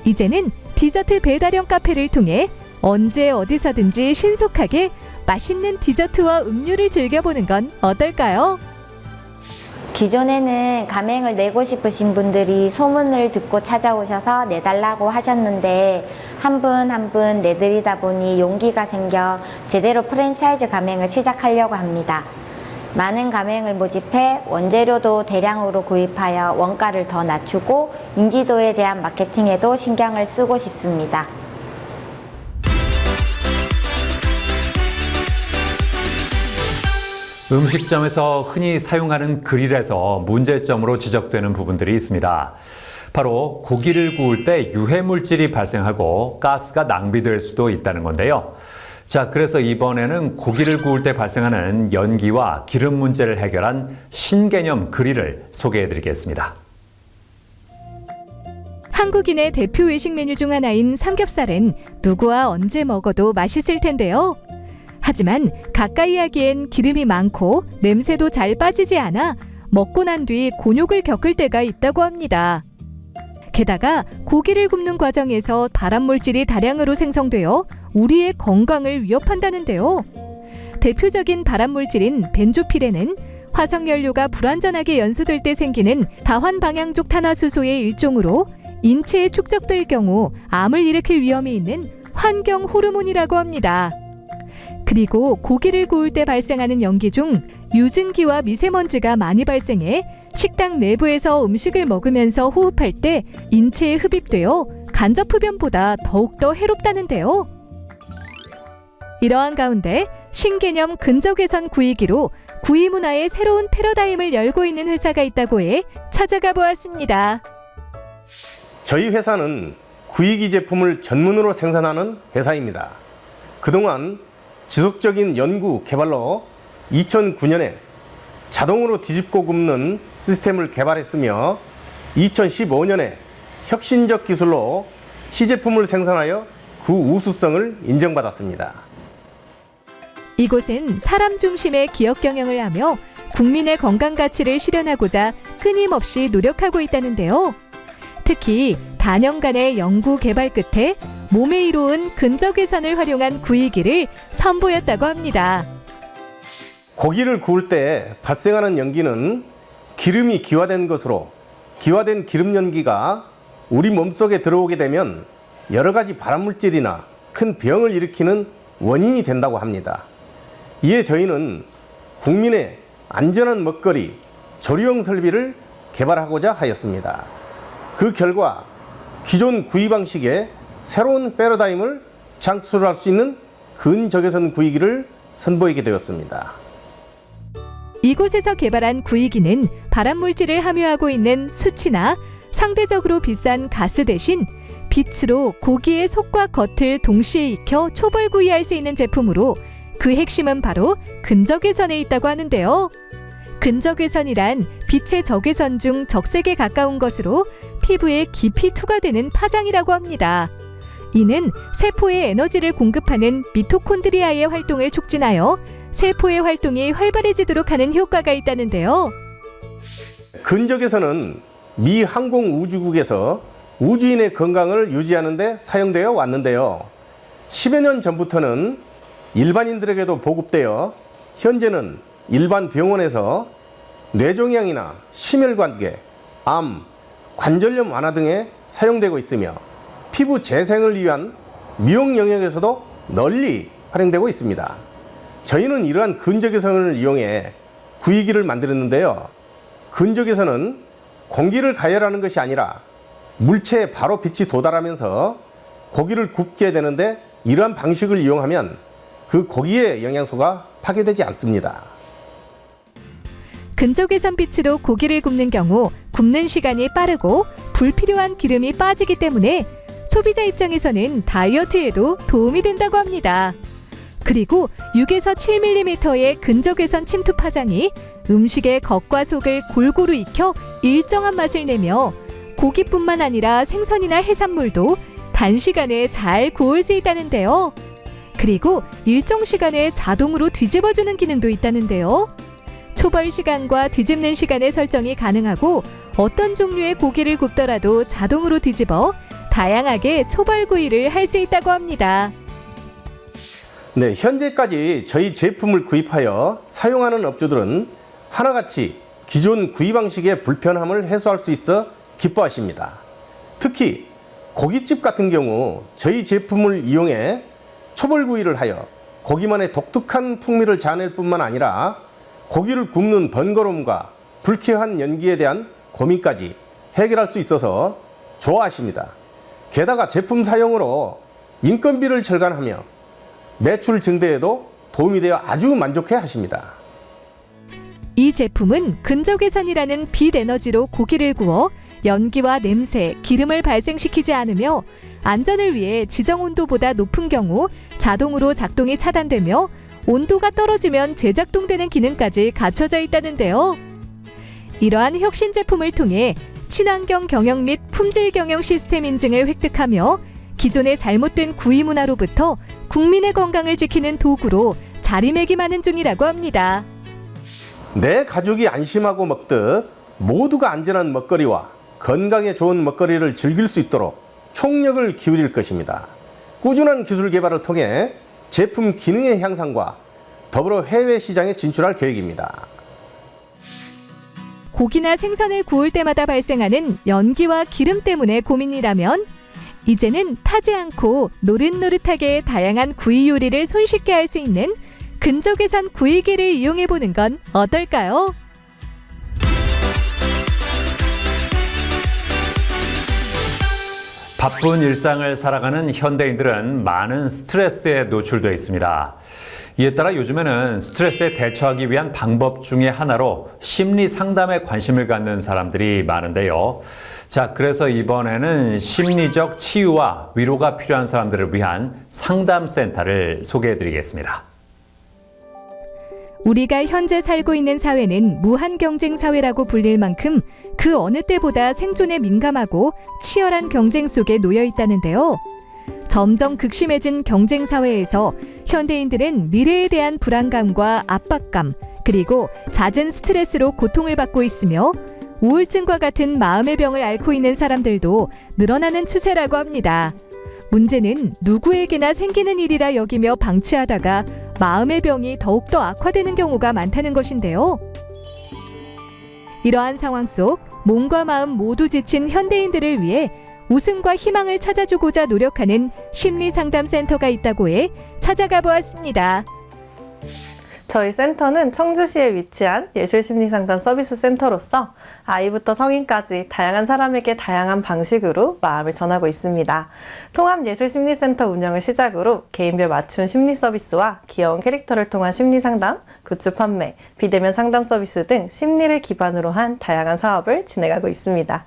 이제는 디저트 배달형 카페를 통해 언제 어디서든지 신속하게 맛있는 디저트와 음료를 즐겨보는 건 어떨까요? 기존에는 가맹을 내고 싶으신 분들이 소문을 듣고 찾아오셔서 내달라고 하셨는데 한 분 한 분 내드리다 보니 용기가 생겨 제대로 프랜차이즈 가맹을 시작하려고 합니다. 많은 가맹을 모집해 원재료도 대량으로 구입하여 원가를 더 낮추고 인지도에 대한 마케팅에도 신경을 쓰고 싶습니다. 음식점에서 흔히 사용하는 그릴에서 문제점으로 지적되는 부분들이 있습니다. 바로 고기를 구울 때 유해물질이 발생하고 가스가 낭비될 수도 있다는 건데요. 자, 그래서 이번에는 고기를 구울 때 발생하는 연기와 기름 문제를 해결한 신개념 그릴을 소개해드리겠습니다. 한국인의 대표 외식 메뉴 중 하나인 삼겹살은 누구와 언제 먹어도 맛있을 텐데요. 하지만 가까이 하기엔 기름이 많고 냄새도 잘 빠지지 않아 먹고 난 뒤 곤욕을 겪을 때가 있다고 합니다. 게다가 고기를 굽는 과정에서 발암물질이 다량으로 생성되어 우리의 건강을 위협한다는데요. 대표적인 발암물질인 벤조피렌은 화석연료가 불완전하게 연소될 때 생기는 다환방향족 탄화수소의 일종으로 인체에 축적될 경우 암을 일으킬 위험이 있는 환경 호르몬이라고 합니다. 그리고 고기를 구울 때 발생하는 연기 중 유증기와 미세먼지가 많이 발생해 식당 내부에서 음식을 먹으면서 호흡할 때 인체에 흡입되어 간접 흡연보다 더욱더 해롭다는데요. 이러한 가운데 신개념 근적외선 구이기로 구이 문화의 새로운 패러다임을 열고 있는 회사가 있다고 해 찾아가 보았습니다. 저희 회사는 구이기 제품을 전문으로 생산하는 회사입니다. 그동안 지속적인 연구 개발로 2009년에 자동으로 뒤집고 굽는 시스템을 개발했으며 2015년에 혁신적 기술로 시제품을 생산하여 그 우수성을 인정받았습니다. 이곳은 사람 중심의 기업 경영을 하며 국민의 건강 가치를 실현하고자 끊임없이 노력하고 있다는데요. 특히 다년간의 연구 개발 끝에 몸에 이로운 근적외선을 활용한 구이기를 선보였다고 합니다. 고기를 구울 때 발생하는 연기는 기름이 기화된 것으로 기화된 기름 연기가 우리 몸속에 들어오게 되면 여러 가지 발암물질이나 큰 병을 일으키는 원인이 된다고 합니다. 이에 저희는 국민의 안전한 먹거리, 조리용 설비를 개발하고자 하였습니다. 그 결과 기존 구이 방식에 새로운 패러다임을 창출할 수 있는 근적외선 구이기를 선보이게 되었습니다. 이곳에서 개발한 구이기는 발암물질을 함유하고 있는 수치나 상대적으로 비싼 가스 대신 빛으로 고기의 속과 겉을 동시에 익혀 초벌구이할 수 있는 제품으로 그 핵심은 바로 근적외선에 있다고 하는데요. 근적외선이란 빛의 적외선 중 적색에 가까운 것으로 피부에 깊이 투과되는 파장이라고 합니다. 이는 세포에 에너지를 공급하는 미토콘드리아의 활동을 촉진하여 세포의 활동이 활발해지도록 하는 효과가 있다는데요. 근적외선은 미 항공우주국에서 우주인의 건강을 유지하는 데 사용되어 왔는데요. 10여 년 전부터는 일반인들에게도 보급되어 현재는 일반 병원에서 뇌종양이나 심혈관계, 암, 관절염 완화 등에 사용되고 있으며 피부 재생을 위한 미용 영역에서도 널리 활용되고 있습니다. 저희는 이러한 근적외선을 이용해 구이기를 만들었는데요. 근적외선은 공기를 가열하는 것이 아니라 물체에 바로 빛이 도달하면서 고기를 굽게 되는데 이러한 방식을 이용하면 그 고기의 영양소가 파괴되지 않습니다. 근적외선 빛으로 고기를 굽는 경우 굽는 시간이 빠르고 불필요한 기름이 빠지기 때문에 소비자 입장에서는 다이어트에도 도움이 된다고 합니다. 그리고 6에서 7mm의 근적외선 침투 파장이 음식의 겉과 속을 골고루 익혀 일정한 맛을 내며 고기뿐만 아니라 생선이나 해산물도 단시간에 잘 구울 수 있다는데요. 그리고 일정 시간에 자동으로 뒤집어주는 기능도 있다는데요. 초벌 시간과 뒤집는 시간의 설정이 가능하고 어떤 종류의 고기를 굽더라도 자동으로 뒤집어 다양하게 초벌구이를 할 수 있다고 합니다. 네, 현재까지 저희 제품을 구입하여 사용하는 업주들은 하나같이 기존 구이 방식의 불편함을 해소할 수 있어 기뻐하십니다. 특히 고깃집 같은 경우 저희 제품을 이용해 초벌구이를 하여 고기만의 독특한 풍미를 자아낼 뿐만 아니라 고기를 굽는 번거로움과 불쾌한 연기에 대한 고민까지 해결할 수 있어서 좋아하십니다. 게다가 제품 사용으로 인건비를 절감하며 매출 증대에도 도움이 되어 아주 만족해 하십니다. 이 제품은 근적외선이라는 빛 에너지로 고기를 구워 연기와 냄새, 기름을 발생시키지 않으며 안전을 위해 지정 온도보다 높은 경우 자동으로 작동이 차단되며 온도가 떨어지면 재작동되는 기능까지 갖춰져 있다는데요. 이러한 혁신 제품을 통해 친환경 경영 및 품질 경영 시스템 인증을 획득하며 기존의 잘못된 구이 문화로부터 국민의 건강을 지키는 도구로 자리매김하는 중이라고 합니다. 내 가족이 안심하고 먹듯 모두가 안전한 먹거리와 건강에 좋은 먹거리를 즐길 수 있도록 총력을 기울일 것입니다. 꾸준한 기술 개발을 통해 제품 기능의 향상과 더불어 해외 시장에 진출할 계획입니다. 고기나 생선을 구울 때마다 발생하는 연기와 기름 때문에 고민이라면 이제는 타지 않고 노릇노릇하게 다양한 구이 요리를 손쉽게 할 수 있는 근적외선 구이기를 이용해보는 건 어떨까요? 바쁜 일상을 살아가는 현대인들은 많은 스트레스에 노출되어 있습니다. 이에 따라 요즘에는 스트레스에 대처하기 위한 방법 중에 하나로 심리 상담에 관심을 갖는 사람들이 많은데요. 자, 그래서 이번에는 심리적 치유와 위로가 필요한 사람들을 위한 상담센터를 소개해드리겠습니다. 우리가 현재 살고 있는 사회는 무한 경쟁 사회라고 불릴 만큼 그 어느 때보다 생존에 민감하고 치열한 경쟁 속에 놓여 있다는데요. 점점 극심해진 경쟁 사회에서 현대인들은 미래에 대한 불안감과 압박감, 그리고 잦은 스트레스로 고통을 받고 있으며 우울증과 같은 마음의 병을 앓고 있는 사람들도 늘어나는 추세라고 합니다. 문제는 누구에게나 생기는 일이라 여기며 방치하다가 마음의 병이 더욱더 악화되는 경우가 많다는 것인데요. 이러한 상황 속 몸과 마음 모두 지친 현대인들을 위해 웃음과 희망을 찾아주고자 노력하는 심리상담센터가 있다고 해 찾아가 보았습니다. 저희 센터는 청주시에 위치한 예술심리상담 서비스 센터로서 아이부터 성인까지 다양한 사람에게 다양한 방식으로 마음을 전하고 있습니다. 통합예술심리센터 운영을 시작으로 개인별 맞춤 심리 서비스와 귀여운 캐릭터를 통한 심리상담, 굿즈 판매, 비대면 상담 서비스 등 심리를 기반으로 한 다양한 사업을 진행하고 있습니다.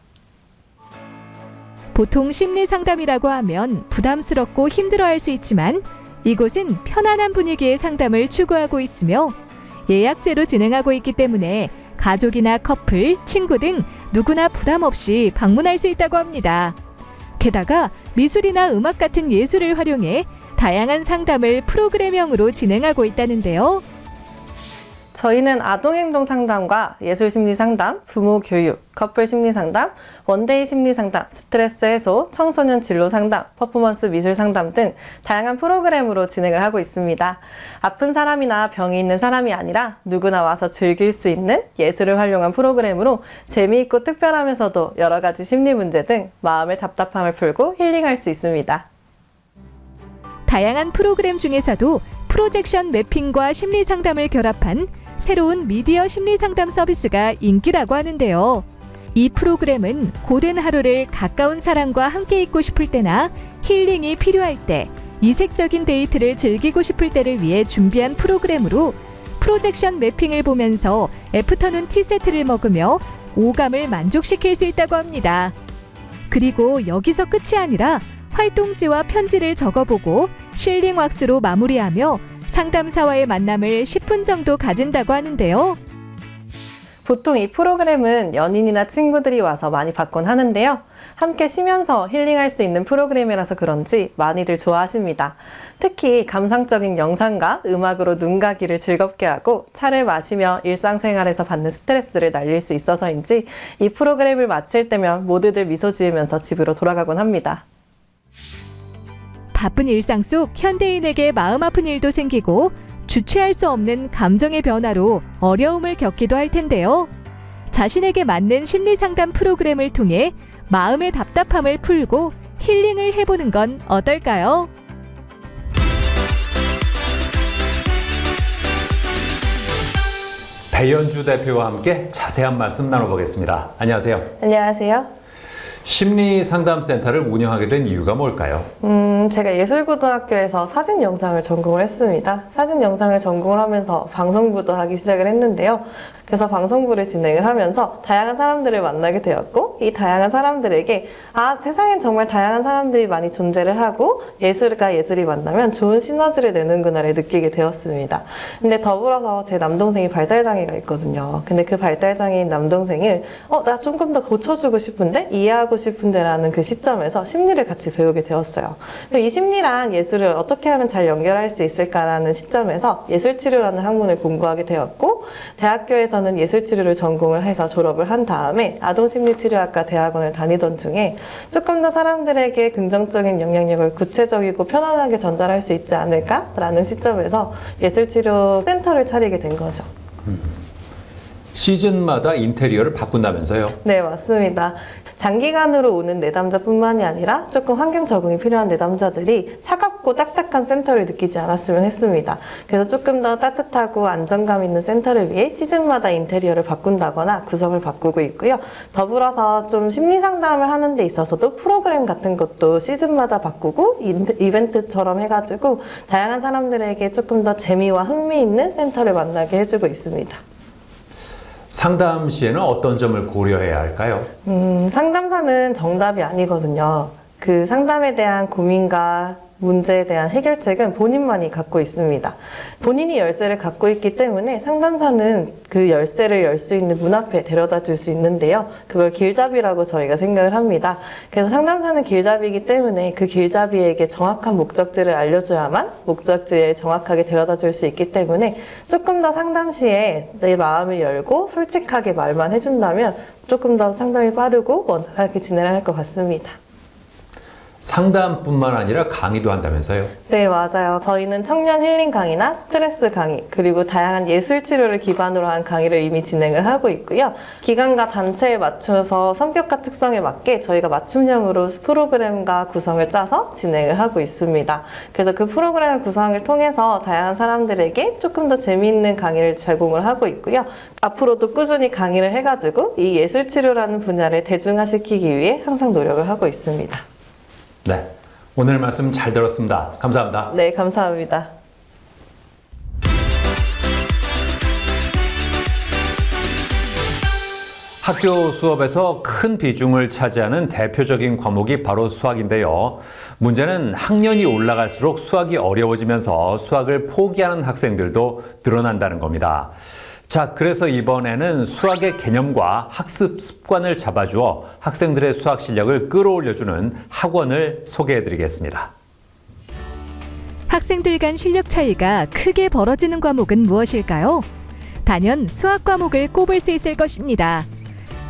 보통 심리상담이라고 하면 부담스럽고 힘들어할 수 있지만 이곳은 편안한 분위기의 상담을 추구하고 있으며 예약제로 진행하고 있기 때문에 가족이나 커플, 친구 등 누구나 부담 없이 방문할 수 있다고 합니다. 게다가 미술이나 음악 같은 예술을 활용해 다양한 상담을 프로그램형으로 진행하고 있다는데요. 저희는 아동행동 상담과 예술심리 상담, 부모 교육, 커플 심리 상담, 원데이 심리 상담, 스트레스 해소, 청소년 진로 상담, 퍼포먼스 미술 상담 등 다양한 프로그램으로 진행을 하고 있습니다. 아픈 사람이나 병이 있는 사람이 아니라 누구나 와서 즐길 수 있는 예술을 활용한 프로그램으로 재미있고 특별하면서도 여러 가지 심리 문제 등 마음의 답답함을 풀고 힐링할 수 있습니다. 다양한 프로그램 중에서도 프로젝션 매핑과 심리 상담을 결합한 새로운 미디어 심리 상담 서비스가 인기라고 하는데요. 이 프로그램은 고된 하루를 가까운 사람과 함께 있고 싶을 때나 힐링이 필요할 때, 이색적인 데이트를 즐기고 싶을 때를 위해 준비한 프로그램으로 프로젝션 매핑을 보면서 애프터눈 티 세트를 먹으며 오감을 만족시킬 수 있다고 합니다. 그리고 여기서 끝이 아니라 활동지와 편지를 적어보고 실링 왁스로 마무리하며 상담사와의 만남을 10분 정도 가진다고 하는데요. 보통 이 프로그램은 연인이나 친구들이 와서 많이 받곤 하는데요. 함께 쉬면서 힐링할 수 있는 프로그램이라서 그런지 많이들 좋아하십니다. 특히 감상적인 영상과 음악으로 눈과 귀를 즐겁게 하고 차를 마시며 일상생활에서 받는 스트레스를 날릴 수 있어서인지 이 프로그램을 마칠 때면 모두들 미소 지으면서 집으로 돌아가곤 합니다. 바쁜 일상 속 현대인에게 마음 아픈 일도 생기고 주체할 수 없는 감정의 변화로 어려움을 겪기도 할 텐데요. 자신에게 맞는 심리 상담 프로그램을 통해 마음의 답답함을 풀고 힐링을 해보는 건 어떨까요? 배연주 대표와 함께 자세한 말씀 나눠보겠습니다. 안녕하세요. 안녕하세요. 심리상담센터를 운영하게 된 이유가 뭘까요? 제가 예술고등학교에서 사진 영상을 전공을 했습니다. 사진 영상을 전공을 하면서 방송부도 하기 시작을 했는데요. 그래서 방송부를 진행을 하면서 다양한 사람들을 만나게 되었고, 이 다양한 사람들에게 세상엔 정말 다양한 사람들이 많이 존재를 하고 예술과 예술이 만나면 좋은 시너지를 내는구나를 느끼게 되었습니다. 근데 더불어서 제 남동생이 발달장애가 있거든요. 근데 그 발달장애인 남동생을 나 조금 더 고쳐주고 싶은데, 이해하고 싶은데 라는 그 시점에서 심리를 같이 배우게 되었어요. 이 심리랑 예술을 어떻게 하면 잘 연결할 수 있을까라는 시점에서 예술치료라는 학문을 공부하게 되었고, 대학교에서는 예술치료를 전공을 해서 졸업을 한 다음에 아동심리치료학과 대학원을 다니던 중에 조금 더 사람들에게 긍정적인 영향력을 구체적이고 편안하게 전달할 수 있지 않을까라는 시점에서 예술치료 센터를 차리게 된 거죠. 시즌마다 인테리어를 바꾼다면서요? 네, 맞습니다. 장기간으로 오는 내담자뿐만이 아니라 조금 환경 적응이 필요한 내담자들이 차갑고 딱딱한 센터를 느끼지 않았으면 했습니다. 그래서 조금 더 따뜻하고 안정감 있는 센터를 위해 시즌마다 인테리어를 바꾼다거나 구성을 바꾸고 있고요. 더불어서 좀 심리 상담을 하는 데 있어서도 프로그램 같은 것도 시즌마다 바꾸고 이벤트처럼 해가지고 다양한 사람들에게 조금 더 재미와 흥미있는 센터를 만나게 해주고 있습니다. 상담 시에는 어떤 점을 고려해야 할까요? 상담사는 정답이 아니거든요. 그 상담에 대한 고민과 문제에 대한 해결책은 본인만이 갖고 있습니다. 본인이 열쇠를 갖고 있기 때문에 상담사는 그 열쇠를 열 수 있는 문 앞에 데려다 줄 수 있는데요. 그걸 길잡이라고 저희가 생각을 합니다. 그래서 상담사는 길잡이이기 때문에 그 길잡이에게 정확한 목적지를 알려줘야만 목적지에 정확하게 데려다 줄 수 있기 때문에 조금 더 상담 시에 내 마음을 열고 솔직하게 말만 해준다면 조금 더 상담이 빠르고 원활하게 진행할 것 같습니다. 상담뿐만 아니라 강의도 한다면서요? 네, 맞아요. 저희는 청년 힐링 강의나 스트레스 강의, 그리고 다양한 예술 치료를 기반으로 한 강의를 이미 진행을 하고 있고요. 기관과 단체에 맞춰서 성격과 특성에 맞게 저희가 맞춤형으로 프로그램과 구성을 짜서 진행을 하고 있습니다. 그래서 그 프로그램 구성을 통해서 다양한 사람들에게 조금 더 재미있는 강의를 제공을 하고 있고요. 앞으로도 꾸준히 강의를 해가지고 이 예술 치료라는 분야를 대중화시키기 위해 항상 노력을 하고 있습니다. 네, 오늘 말씀 잘 들었습니다. 감사합니다. 네, 감사합니다. 학교 수업에서 큰 비중을 차지하는 대표적인 과목이 바로 수학인데요. 문제는 학년이 올라갈수록 수학이 어려워지면서 수학을 포기하는 학생들도 늘어난다는 겁니다. 자, 그래서 이번에는 수학의 개념과 학습 습관을 잡아주어 학생들의 수학 실력을 끌어올려주는 학원을 소개해드리겠습니다. 학생들 간 실력 차이가 크게 벌어지는 과목은 무엇일까요? 단연 수학 과목을 꼽을 수 있을 것입니다.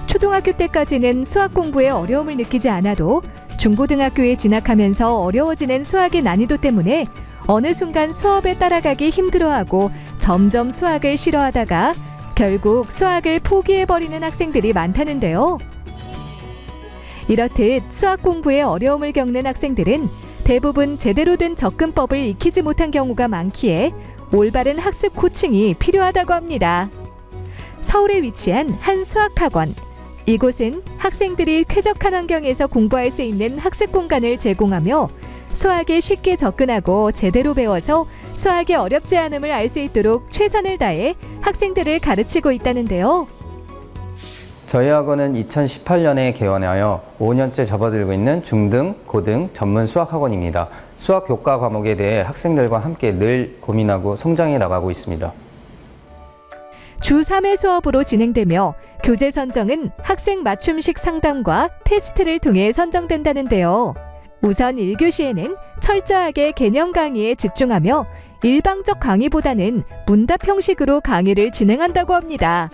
초등학교 때까지는 수학 공부에 어려움을 느끼지 않아도 중고등학교에 진학하면서 어려워지는 수학의 난이도 때문에 어느 순간 수업에 따라가기 힘들어하고 점점 수학을 싫어하다가 결국 수학을 포기해버리는 학생들이 많다는데요. 이렇듯 수학 공부에 어려움을 겪는 학생들은 대부분 제대로 된 접근법을 익히지 못한 경우가 많기에 올바른 학습 코칭이 필요하다고 합니다. 서울에 위치한 한 수학학원. 이곳은 학생들이 쾌적한 환경에서 공부할 수 있는 학습 공간을 제공하며 수학에 쉽게 접근하고 제대로 배워서 수학이 어렵지 않음을 알 수 있도록 최선을 다해 학생들을 가르치고 있다는데요. 저희 학원은 2018년에 개원하여 5년째 접어들고 있는 중등, 고등 전문 수학학원입니다. 수학 교과 과목에 대해 학생들과 함께 늘 고민하고 성장해 나가고 있습니다. 주 3회 수업으로 진행되며 교재 선정은 학생 맞춤식 상담과 테스트를 통해 선정된다는데요. 우선 1교시에는 철저하게 개념 강의에 집중하며 일방적 강의보다는 문답 형식으로 강의를 진행한다고 합니다.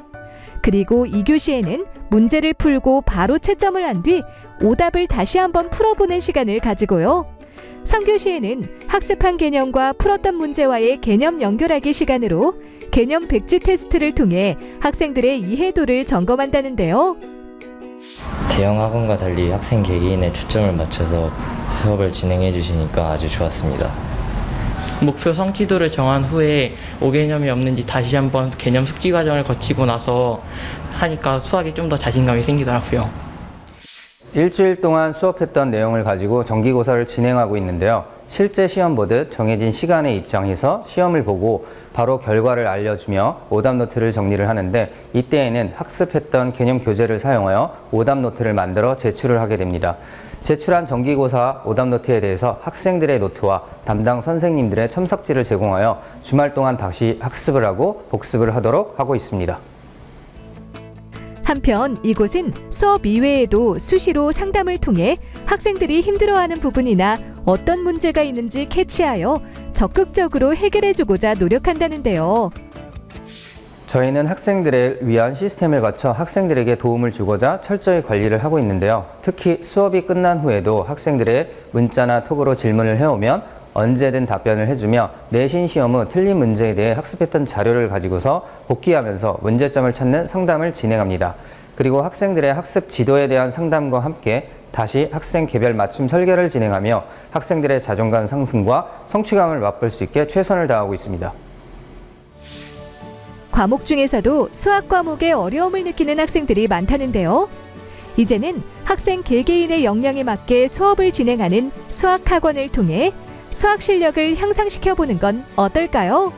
그리고 2교시에는 문제를 풀고 바로 채점을 한 뒤 오답을 다시 한번 풀어보는 시간을 가지고요. 3교시에는 학습한 개념과 풀었던 문제와의 개념 연결하기 시간으로 개념 백지 테스트를 통해 학생들의 이해도를 점검한다는데요. 대형 학원과 달리 학생 개개인의 초점을 맞춰서 수업을 진행해 주시니까 아주 좋았습니다. 목표 성취도를 정한 후에 5개념이 없는지 다시 한번 개념 숙지 과정을 거치고 나서 하니까 수학에 좀 더 자신감이 생기더라고요. 일주일 동안 수업했던 내용을 가지고 정기고사를 진행하고 있는데요. 실제 시험 보듯 정해진 시간에 입장해서 시험을 보고 바로 결과를 알려주며 오답노트를 정리를 하는데, 이때에는 학습했던 개념 교재를 사용하여 오답노트를 만들어 제출을 하게 됩니다. 제출한 정기고사 오답노트에 대해서 학생들의 노트와 담당 선생님들의 첨삭지를 제공하여 주말 동안 다시 학습을 하고 복습을 하도록 하고 있습니다. 한편 이곳은 수업 이외에도 수시로 상담을 통해 학생들이 힘들어하는 부분이나 어떤 문제가 있는지 캐치하여 적극적으로 해결해주고자 노력한다는데요. 저희는 학생들을 위한 시스템을 갖춰 학생들에게 도움을 주고자 철저히 관리를 하고 있는데요. 특히 수업이 끝난 후에도 학생들의 문자나 톡으로 질문을 해오면 언제든 답변을 해주며, 내신 시험 후 틀린 문제에 대해 학습했던 자료를 가지고서 복기하면서 문제점을 찾는 상담을 진행합니다. 그리고 학생들의 학습 지도에 대한 상담과 함께 다시 학생 개별 맞춤 설계를 진행하며 학생들의 자존감 상승과 성취감을 맛볼 수 있게 최선을 다하고 있습니다. 과목 중에서도 수학 과목에 어려움을 느끼는 학생들이 많다는데요. 이제는 학생 개개인의 역량에 맞게 수업을 진행하는 수학학원을 통해 수학 실력을 향상시켜보는 건 어떨까요?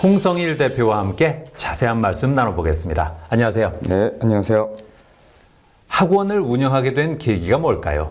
홍성일 대표와 함께 자세한 말씀 나눠보겠습니다. 안녕하세요. 네, 안녕하세요. 학원을 운영하게 된 계기가 뭘까요?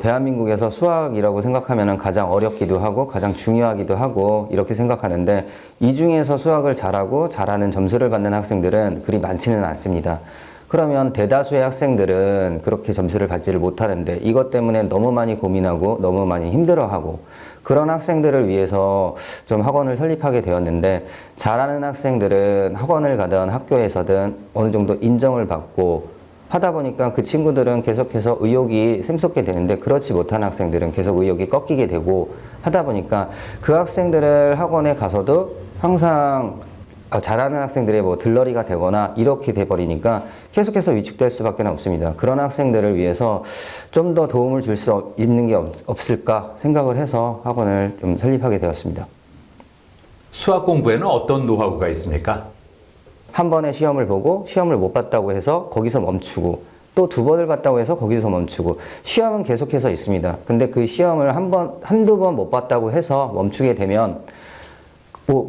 대한민국에서 수학이라고 생각하면 가장 어렵기도 하고 가장 중요하기도 하고 이렇게 생각하는데, 이 중에서 수학을 잘하고 잘하는 점수를 받는 학생들은 그리 많지는 않습니다. 그러면 대다수의 학생들은 그렇게 점수를 받지를 못하는데, 이것 때문에 너무 많이 고민하고 너무 많이 힘들어하고, 그런 학생들을 위해서 좀 학원을 설립하게 되었는데, 잘하는 학생들은 학원을 가든 학교에서든 어느 정도 인정을 받고 하다 보니까 그 친구들은 계속해서 의욕이 샘솟게 되는데, 그렇지 못한 학생들은 계속 의욕이 꺾이게 되고 하다 보니까 그 학생들을 학원에 가서도 항상 잘하는 학생들의 들러리가 되거나 이렇게 돼버리니까 계속해서 위축될 수밖에 없습니다. 그런 학생들을 위해서 좀 더 도움을 줄 수 있는 게 없을까 생각을 해서 학원을 좀 설립하게 되었습니다. 수학 공부에는 어떤 노하우가 있습니까? 한 번에 시험을 보고 시험을 못 봤다고 해서 거기서 멈추고, 또 두 번을 봤다고 해서 거기서 멈추고, 시험은 계속해서 있습니다. 근데 그 시험을 한두 번 못 봤다고 해서 멈추게 되면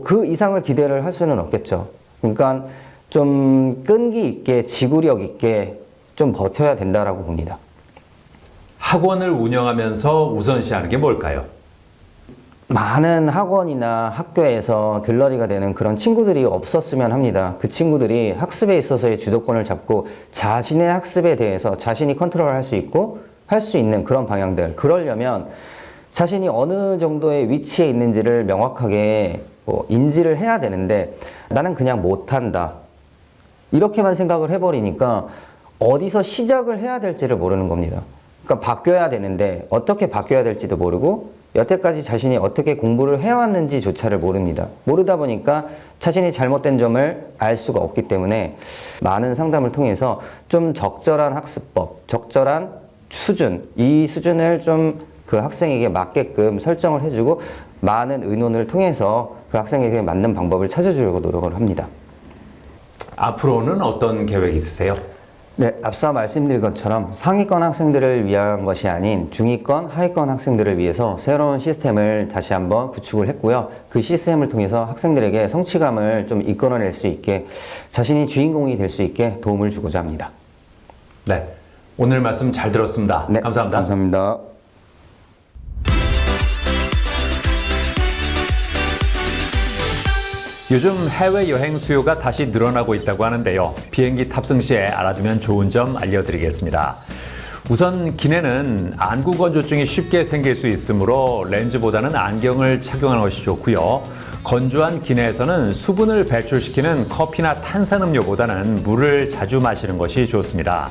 그 이상을 기대를 할 수는 없겠죠. 그러니까 좀 끈기 있게 지구력 있게 좀 버텨야 된다라고 봅니다. 학원을 운영하면서 우선시하는 게 뭘까요? 많은 학원이나 학교에서 들러리가 되는 그런 친구들이 없었으면 합니다. 그 친구들이 학습에 있어서의 주도권을 잡고 자신의 학습에 대해서 자신이 컨트롤할 수 있고 할 수 있는 그런 방향들, 그러려면 자신이 어느 정도의 위치에 있는지를 명확하게 인지를 해야 되는데, 나는 그냥 못한다 이렇게만 생각을 해버리니까 어디서 시작을 해야 될지를 모르는 겁니다. 그러니까 바뀌어야 되는데 어떻게 바뀌어야 될지도 모르고, 여태까지 자신이 어떻게 공부를 해왔는지조차를 모릅니다. 모르다 보니까 자신이 잘못된 점을 알 수가 없기 때문에 많은 상담을 통해서 좀 적절한 학습법, 적절한 수준, 이 수준을 좀 그 학생에게 맞게끔 설정을 해주고, 많은 의논을 통해서 그 학생에게 맞는 방법을 찾아주려고 노력을 합니다. 앞으로는 어떤 계획이 있으세요? 네, 앞서 말씀드린 것처럼 상위권 학생들을 위한 것이 아닌 중위권, 하위권 학생들을 위해서 새로운 시스템을 다시 한번 구축을 했고요. 그 시스템을 통해서 학생들에게 성취감을 좀 이끌어낼 수 있게, 자신이 주인공이 될 수 있게 도움을 주고자 합니다. 네, 오늘 말씀 잘 들었습니다. 네, 감사합니다. 감사합니다. 요즘 해외여행 수요가 다시 늘어나고 있다고 하는데요. 비행기 탑승 시에 알아두면 좋은 점 알려드리겠습니다. 우선 기내는 안구 건조증이 쉽게 생길 수 있으므로 렌즈보다는 안경을 착용하는 것이 좋고요. 건조한 기내에서는 수분을 배출시키는 커피나 탄산음료보다는 물을 자주 마시는 것이 좋습니다.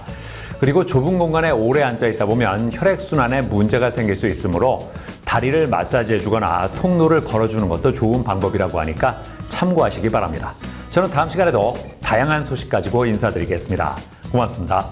그리고 좁은 공간에 오래 앉아 있다 보면 혈액순환에 문제가 생길 수 있으므로 다리를 마사지해주거나 통로를 걸어주는 것도 좋은 방법이라고 하니까 참고하시기 바랍니다. 저는 다음 시간에도 다양한 소식 가지고 인사드리겠습니다. 고맙습니다.